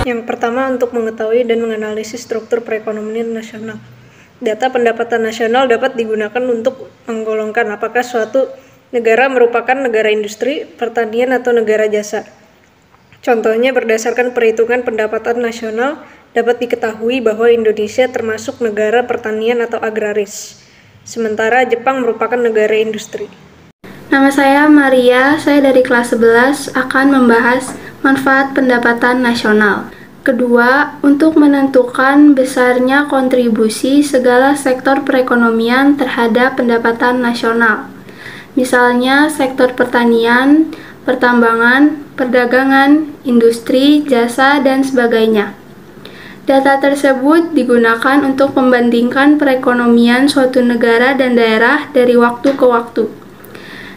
Yang pertama, untuk mengetahui dan menganalisis struktur perekonomian nasional. Data pendapatan nasional dapat digunakan untuk menggolongkan apakah suatu negara merupakan negara industri, pertanian, atau negara jasa. Contohnya, berdasarkan perhitungan pendapatan nasional, dapat diketahui bahwa Indonesia termasuk negara pertanian atau agraris, sementara Jepang merupakan negara industri. Nama saya Maria, saya dari kelas 11 akan membahas manfaat pendapatan nasional. Kedua, untuk menentukan besarnya kontribusi segala sektor perekonomian terhadap pendapatan nasional. Misalnya sektor pertanian, pertambangan, perdagangan, industri, jasa, dan sebagainya. Data tersebut digunakan untuk membandingkan perekonomian suatu negara dan daerah dari waktu ke waktu,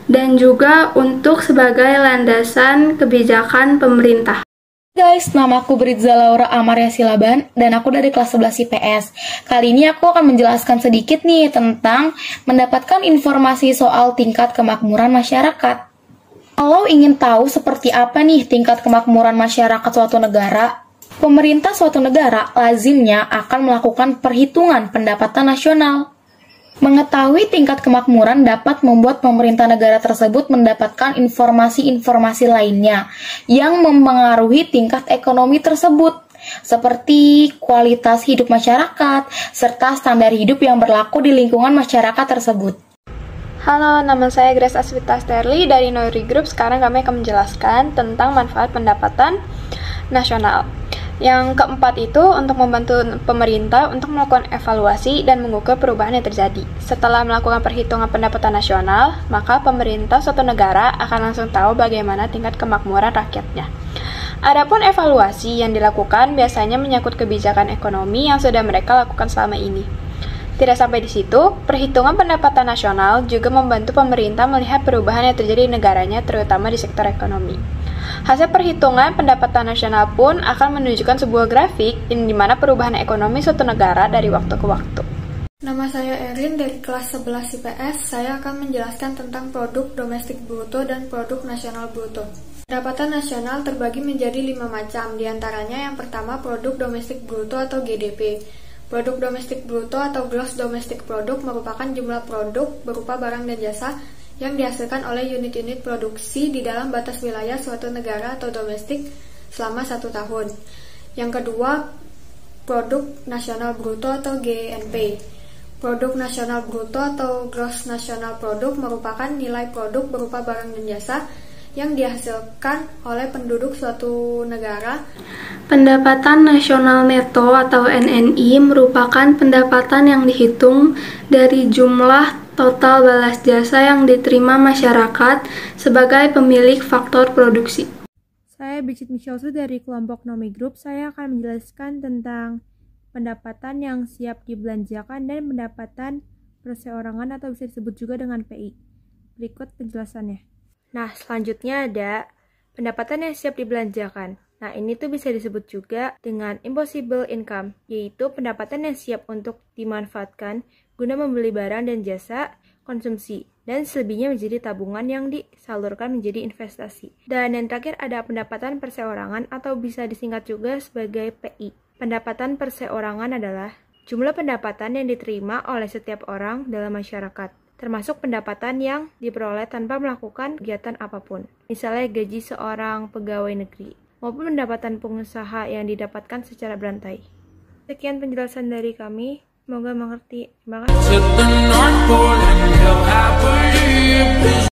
dan juga untuk sebagai landasan kebijakan pemerintah. Guys, nama aku Britza Laura Amaria Silaban dan aku dari kelas 11 IPS. Kali ini aku akan menjelaskan sedikit nih tentang mendapatkan informasi soal tingkat kemakmuran masyarakat. Kalau ingin tahu seperti apa nih tingkat kemakmuran masyarakat suatu negara, pemerintah suatu negara lazimnya akan melakukan perhitungan pendapatan nasional. Mengetahui tingkat kemakmuran dapat membuat pemerintah negara tersebut mendapatkan informasi-informasi lainnya yang mempengaruhi tingkat ekonomi tersebut, seperti kualitas hidup masyarakat, serta standar hidup yang berlaku di lingkungan masyarakat tersebut. Halo, nama saya Grace Aswita Sterli dari Nouri Group. Sekarang kami akan menjelaskan tentang manfaat pendapatan nasional. Yang keempat itu untuk membantu pemerintah untuk melakukan evaluasi dan mengukur perubahan yang terjadi. Setelah melakukan perhitungan pendapatan nasional, maka pemerintah suatu negara akan langsung tahu bagaimana tingkat kemakmuran rakyatnya. Adapun evaluasi yang dilakukan biasanya menyangkut kebijakan ekonomi yang sudah mereka lakukan selama ini. Tidak sampai di situ, perhitungan pendapatan nasional juga membantu pemerintah melihat perubahan yang terjadi di negaranya, terutama di sektor ekonomi. Hasil perhitungan pendapatan nasional pun akan menunjukkan sebuah grafik di mana perubahan ekonomi suatu negara dari waktu ke waktu. Nama saya Erin dari kelas 11 IPS. Saya akan menjelaskan tentang produk domestik bruto dan produk nasional bruto. Pendapatan nasional terbagi menjadi 5 macam, diantaranya yang pertama produk domestik bruto atau GDP. Produk domestik bruto atau gross domestic product merupakan jumlah produk berupa barang dan jasa yang dihasilkan oleh unit-unit produksi di dalam batas wilayah suatu negara atau domestik selama 1 tahun. Yang kedua, produk nasional bruto atau GNP. Produk nasional bruto atau gross national product merupakan nilai produk berupa barang dan jasa yang dihasilkan oleh penduduk suatu negara. Pendapatan nasional neto atau NNI merupakan pendapatan yang dihitung dari jumlah total balas jasa yang diterima masyarakat sebagai pemilik faktor produksi. Saya Bridget Michelle dari kelompok Nomi Group. Saya akan menjelaskan tentang pendapatan yang siap dibelanjakan dan pendapatan perseorangan atau bisa disebut juga dengan PI. Berikut penjelasannya. Nah, selanjutnya ada pendapatan yang siap dibelanjakan. Nah, ini tuh bisa disebut juga dengan impossible income, yaitu pendapatan yang siap untuk dimanfaatkan guna membeli barang dan jasa konsumsi, dan selebihnya menjadi tabungan yang disalurkan menjadi investasi. Dan yang terakhir ada pendapatan perseorangan atau bisa disingkat juga sebagai PI. Pendapatan perseorangan adalah jumlah pendapatan yang diterima oleh setiap orang dalam masyarakat, termasuk pendapatan yang diperoleh tanpa melakukan kegiatan apapun, misalnya gaji seorang pegawai negeri, maupun pendapatan pengusaha yang didapatkan secara berantai. Sekian penjelasan dari kami, semoga mengerti. Terima kasih.